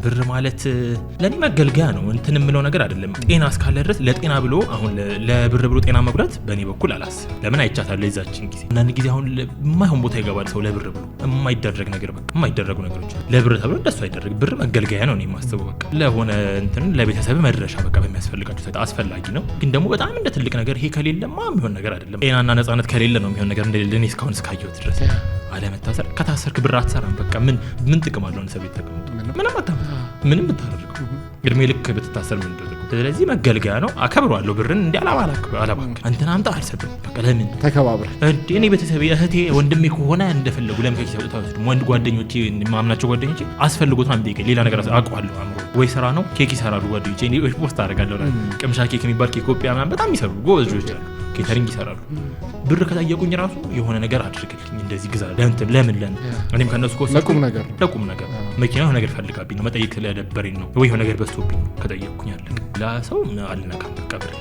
ብር ማለት ለኔ መገልገያ ነው እንትን የምለው ነገር አይደለም። ጤና እስካለ ድረስ ለጤና ብሎ አሁን ለብር ብሎ ጤና መጉዳት በእኔ በኩል አላስብ። ለምን አይቻታለሁ ለዛችን ጊዜ አንዳንድ ጊዜ አሁን የማይሆን ቦታ ይገባል ሰው ለብር ብሎ የማይደረግ ነገር በቃ የማይደረጉ ነገሮች ለብር ተብሎ እንደሱ አይደረግ። ብር መገልገያ ነው እኔ የማስበው በቃ ለሆነ እንትን ለቤተሰብ መድረሻ በቃ በሚያስፈልጋቸው ሰዓት አስፈላጊ ነው። ግን ደግሞ በጣም እንደ ትልቅ ነገር ይሄ ከሌለማ የሚሆን ነገር አይደለም። ጤናና ነፃነት ከሌለ ነው የሚሆን ነገር እንደሌለ እኔ እስካሁን እስካየሁት ድረስ አለመታሰር ከታሰርክ ብር አትሰራም። በቃ ምን ጥቅም አለው? ሰው ቤት ተቀምጦ ምንም አታመጣ ምንም ብታደርገው እድሜ ልክ ብትታሰር ምን እንደው ስለዚህ መገልገያ ነው። አከብረዋለሁ ብርን እንዴ አላባክ አንተና አምጣ አልሰጥም። በቃ ለምን ተከባብረ እንዴ እኔ ቤተሰብ እህቴ ወንድሜ ከሆነ እንደፈለጉ ለምን ከይሰጡ ታውቁት ወንድ ጓደኞቼ ማምናቸው ጓደኞቼ አስፈልጉት ነው እንዴ ሌላ ነገር አውቀዋለሁ። አምሮ ወይ ስራ ነው ኬክ ይሰራሉ ጓደኞቼ እኔ ፖስት አደርጋለሁ ቅምሻ ኬክ የሚባል ኬክ ኢትዮጵያ ምናምን በጣም ይሰሩ ጎበዝ ልጆች አሉ። ኬተሪንግ ይሰራሉ። ብር ከታየቁኝ ራሱ የሆነ ነገር አድርግልኝ እንደዚህ ግዛ ለምን እኔም ከነሱ ኮስ ለቁም ነገር መኪናው ነገር ፈልጋብኝ ነው መጠየቅ ስለደበረኝ ነው ወይ የሆነ ነገር በስቶብኝ ነው ከጠየቅኩኝ አለ ለሰው አልነካም። በቃ ብር